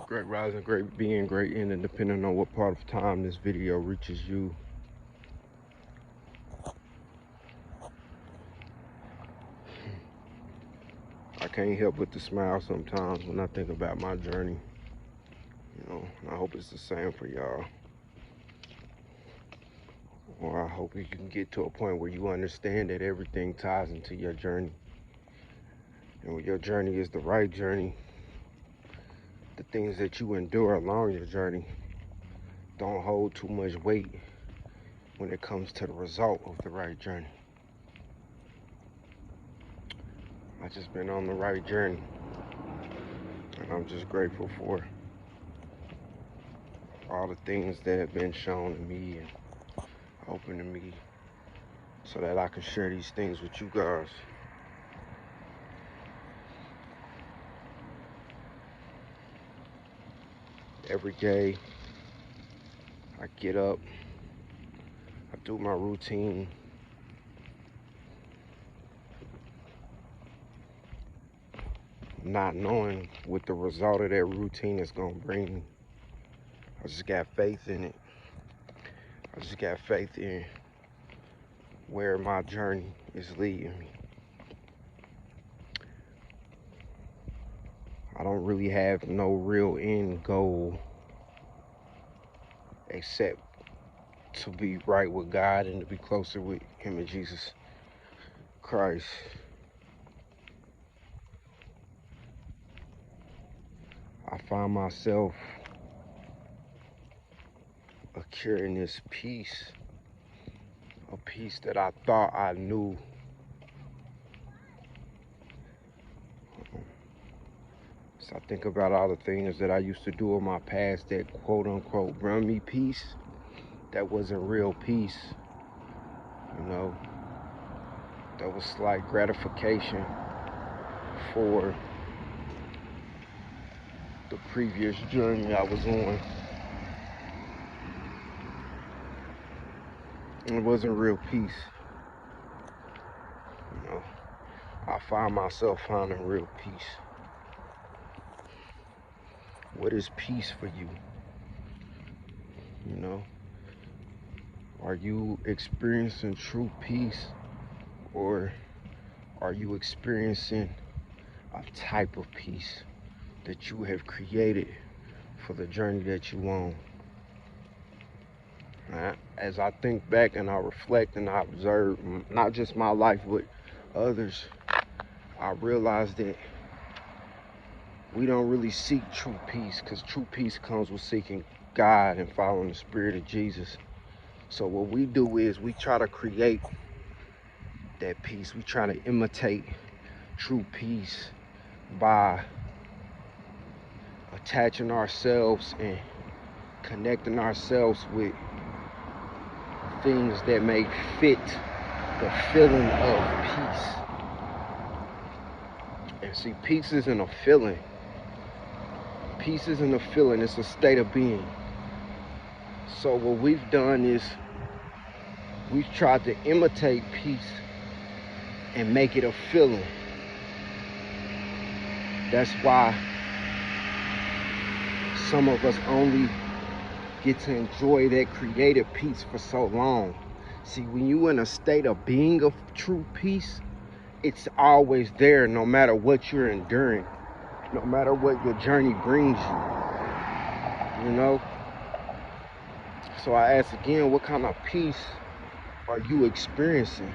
Great rising, great being, great ending, depending on what part of time this video reaches you. I can't help but to smile sometimes when I think about my journey. You know, and I hope it's the same for y'all. Or I hope you can get to a point where you understand that everything ties into your journey. And when your journey is the right journey, the things that you endure along your journey don't hold too much weight when it comes to the result of the right journey. I just been on the right journey, and I'm just grateful for all the things that have been shown to me and open to me so that I can share these things with you guys. Every day I get up, I do my routine, not knowing what the result of that routine is going to bring me. I just got faith in it. I just got faith in where my journey is leading me. I don't really have no real end goal except to be right with God and to be closer with Him and Jesus Christ. I find myself carrying this peace, a peace that I thought I knew. So I think about all the things that I used to do in my past that quote unquote brought me peace. That wasn't real peace, you know. That was slight gratification for the previous journey I was on. It wasn't real peace. You know, I find myself finding real peace. What is peace for you? You know, are you experiencing true peace, or are you experiencing a type of peace that you have created for the journey that you on? As I think back and I reflect and I observe not just my life but others, I realize that we don't really seek true peace, because true peace comes with seeking God and following the spirit of Jesus. So what we do is we try to create that peace. We try to imitate true peace by attaching ourselves and connecting ourselves with things that may fit the feeling of peace. And see, peace isn't a feeling. Peace isn't a feeling, it's a state of being. So what we've done is we've tried to imitate peace and make it a feeling. That's why some of us only get to enjoy that creative peace for so long. See, when you're in a state of being of true peace, it's always there no matter what you're enduring, no matter what your journey brings you, you know? So I ask again, what kind of peace are you experiencing?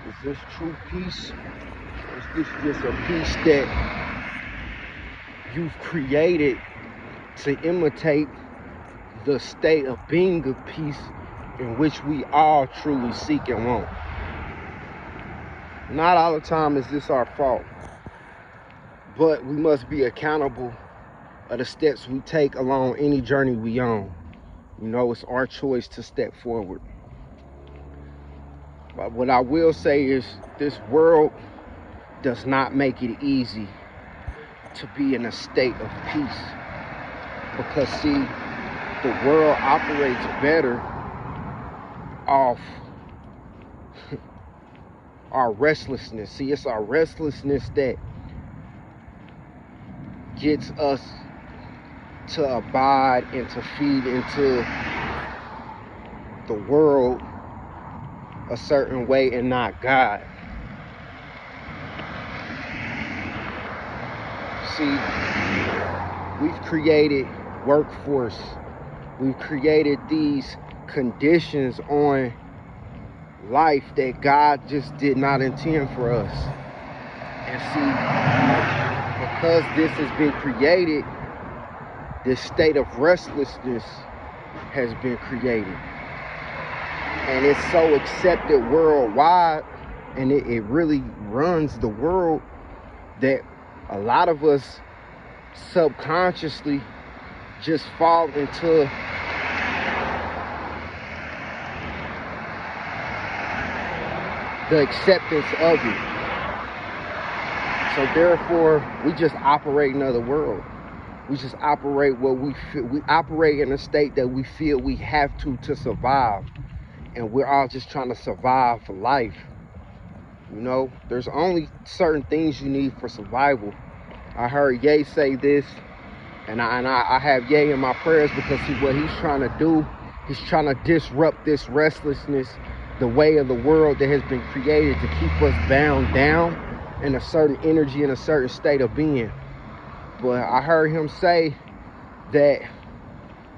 Is this true peace? Or is this just a peace that you've created to imitate the state of being of peace in which we all truly seek and want? Not all the time is this our fault, but we must be accountable of the steps we take along any journey we on. You know, it's our choice to step forward. But what I will say is this world does not make it easy to be in a state of peace, because see, the world operates better off our restlessness. See, it's our restlessness that gets us to abide and to feed into the world a certain way and not God. See, we've created workforce. We've created these conditions on life that God just did not intend for us. And see, because this has been created, this state of restlessness has been created. And it's so accepted worldwide, and it really runs the world, that a lot of us subconsciously just fall into the acceptance of it. So therefore, we just operate in another world. We just operate what we feel. We operate in a state that we feel we have to survive. And we're all just trying to survive for life. You know, there's only certain things you need for survival. I heard Ye say this, and I have Ye in my prayers, because see, what he's trying to do, he's trying to disrupt this restlessness, the way of the world that has been created to keep us bound down in a certain energy, in a certain state of being. But I heard him say that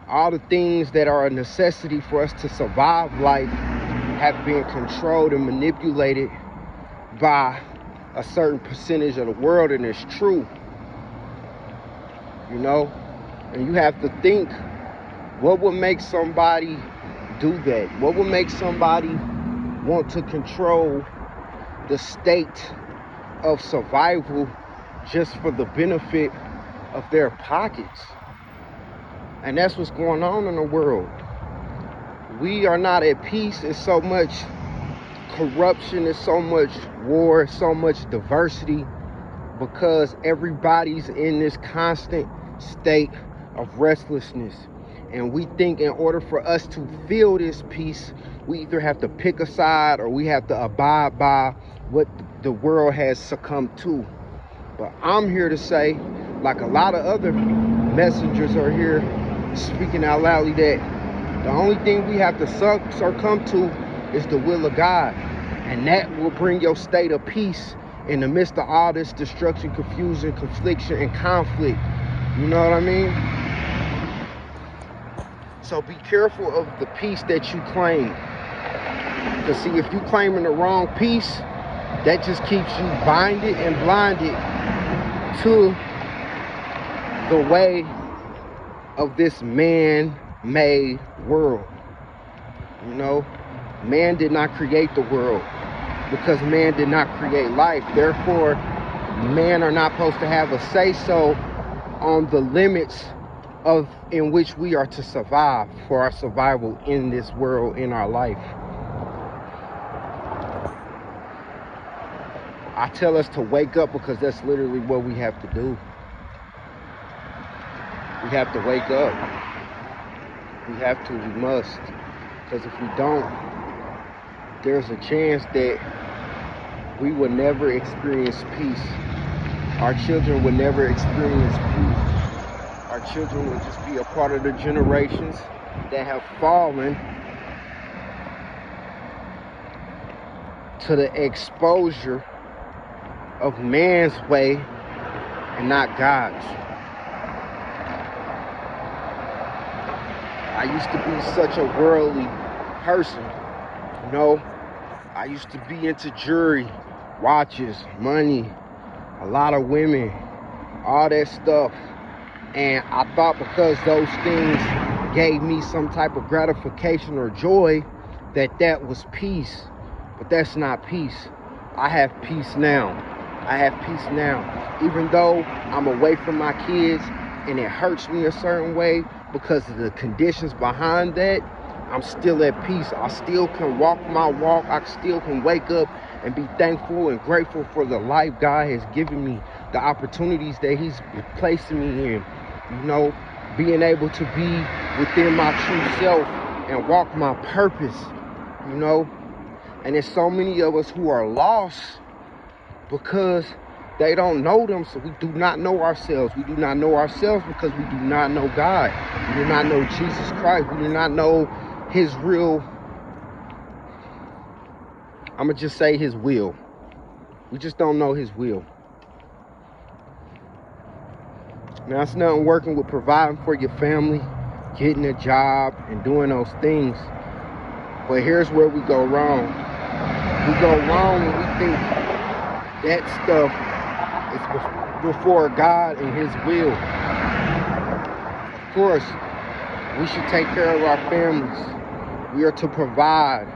all the things that are a necessity for us to survive life have been controlled and manipulated by a certain percentage of the world, and it's true. You know, and you have to think, what would make somebody do that? What would make somebody want to control the state of survival just for the benefit of their pockets? And that's what's going on in the world. We are not at peace. It's so much corruption, it's so much war, so much diversity, because everybody's in this constant state of restlessness. And we think in order for us to feel this peace, we either have to pick a side or we have to abide by what the world has succumbed to. But I'm here to say, like a lot of other messengers are here speaking out loudly, that the only thing we have to succumb to is the will of God. And that will bring your state of peace in the midst of all this destruction, confusion, confliction, and conflict. You know what I mean? So be careful of the peace that you claim. Because see, if you claiming the wrong peace, that just keeps you binded and blinded to the way of this man-made world. You know, man did not create the world, because man did not create life. Therefore, men are not supposed to have a say-so on the limits of in which we are to survive, for our survival in this world, in our life. I tell us to wake up, because that's literally what we have to do. We have to wake up. We have to, we must. Because if we don't, there's a chance that we will never experience peace. Our children will never experience peace. Our children will just be a part of the generations that have fallen to the exposure of man's way and not God's. I used to be such a worldly person, you know. I used to be into jewelry, watches, money, a lot of women, all that stuff. And I thought because those things gave me some type of gratification or joy, that that was peace. But that's not peace. I have peace now. I have peace now. Even though I'm away from my kids and it hurts me a certain way because of the conditions behind that, I'm still at peace. I still can walk my walk. I still can wake up and be thankful and grateful for the life God has given me, the opportunities that he's placing me in. You know, being able to be within my true self and walk my purpose, you know. And there's so many of us who are lost because They don't know them, so we do not know ourselves. We do not know ourselves because we do not know God. We do not know Jesus Christ. We do not know his real, I'm going to just say his will. We just don't know his will. Now, it's nothing working with providing for your family, getting a job, and doing those things. But here's where we go wrong. We go wrong when we think that stuff is before God and his will. Of course, we should take care of our families. We are to provide,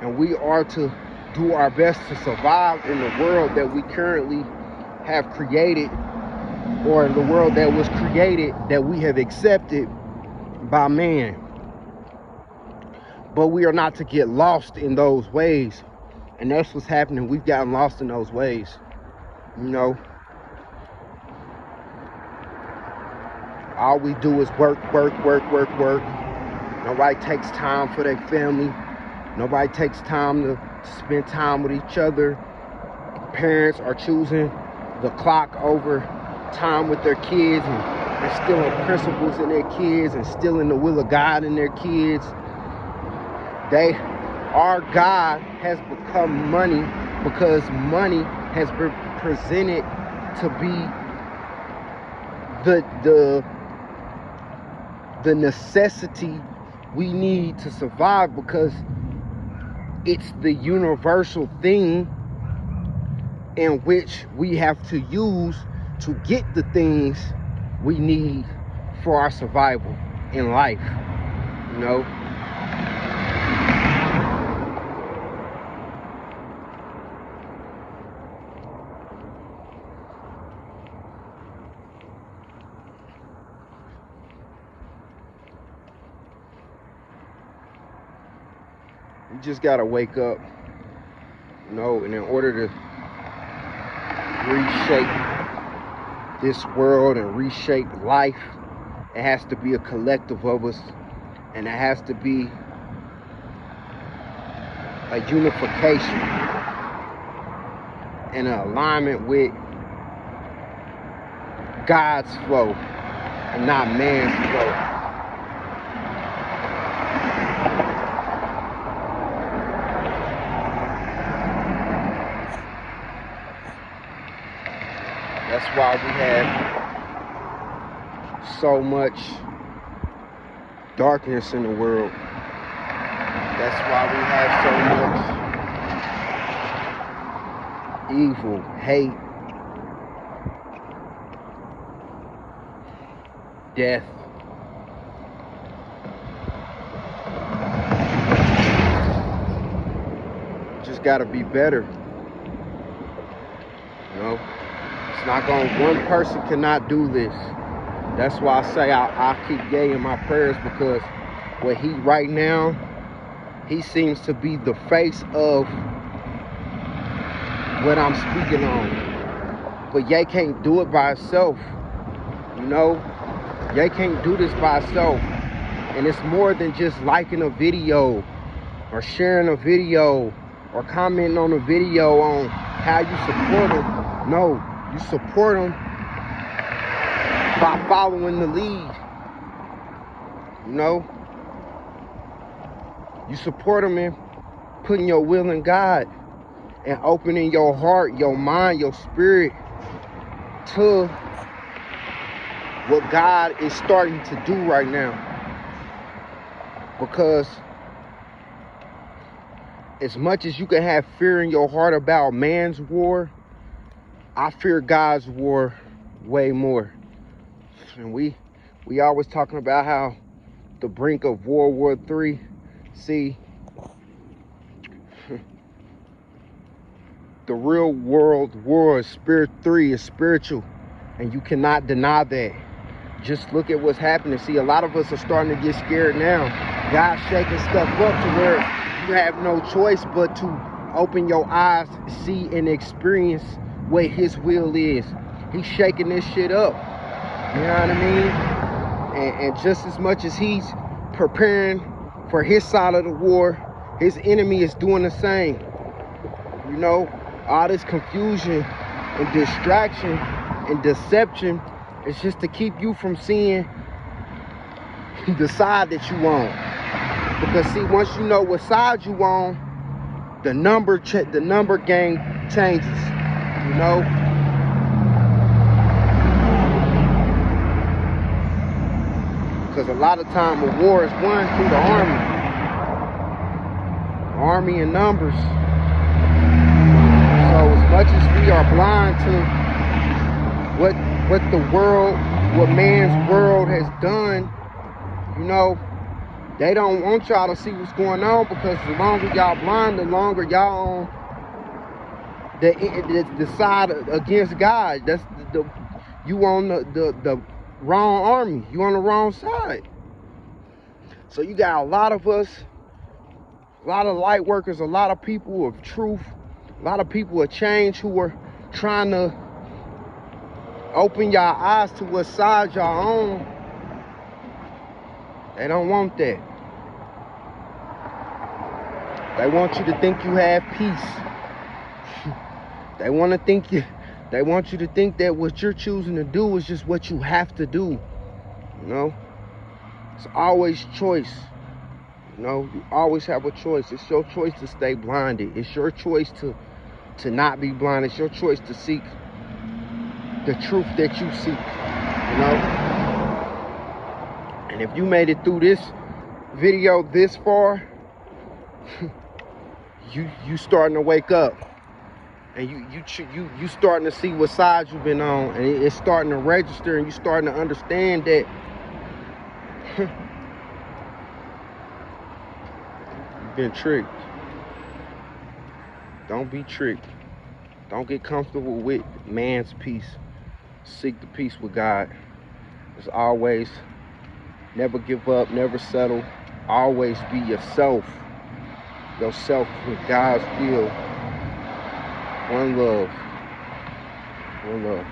and we are to do our best to survive in the world that we currently have created, or the world that was created that we have accepted by man. But we are not to get lost in those ways. And that's what's happening. We've gotten lost in those ways. You know, all we do is work. Nobody takes time for their family. Nobody takes time to spend time with each other. Parents are choosing the clock over time with their kids, and instilling principles in their kids, and instilling the will of God in their kids. Our God has become money, because money has been presented to be the necessity we need to survive, because it's the universal thing in which we have to use to get the things we need for our survival in life. You know, we just gotta wake up, you know, and in order to reshape this world and reshape life, it has to be a collective of us, and it has to be a unification and an alignment with God's flow and not man's flow. That's why we have so much darkness in the world. That's why we have so much evil, hate, death. Just gotta be better. You know? It's not one person cannot do this. That's why I say I keep Ye in my prayers, because what he right now, he seems to be the face of what I'm speaking on. But Ye can't do it by himself. You know, Ye can't do this by himself. And it's more than just liking a video or sharing a video or commenting on a video on how you support him. No. You support them by following the lead. You know? You support them in putting your will in God and opening your heart, your mind, your spirit to what God is starting to do right now. Because as much as you can have fear in your heart about man's war, I fear God's war way more. And we always talking about how the brink of World War III. See, the real world war is Spirit 3 is spiritual, and you cannot deny that. Just look at what's happening. See, a lot of us are starting to get scared now. God's shaking stuff up to where you have no choice but to open your eyes, see, and experience what his will is. He's shaking this shit up. You know what I mean? And just as much as he's preparing for his side of the war, his enemy is doing the same. You know, all this confusion and distraction and deception is just to keep you from seeing the side that you on. Because see, once you know what side you on, the number game changes, you know. Because a lot of time a war is won through the army and numbers. So as much as we are blind to what the world, what man's world has done, you know, they don't want y'all to see what's going on, because the longer y'all blind, the longer y'all on the side against God. That's you on the wrong army. You on the wrong side. So you got a lot of us, a lot of light workers, a lot of people of truth, a lot of people of change who are trying to open y'all eyes to what side y'all on. They don't want that. They want you to think you have peace. They want you to think that what you're choosing to do is just what you have to do. You know? It's always choice. You know, you always have a choice. It's your choice to stay blinded. It's your choice to not be blind. It's your choice to seek the truth that you seek. You know? And if you made it through this video this far, you starting to wake up, and you starting to see what side you've been on, and it's starting to register, and you starting to understand that you've been tricked. Don't be tricked. Don't get comfortable with man's peace. Seek the peace with God. As always, never give up, never settle. Always be yourself with God's will. One love. One love.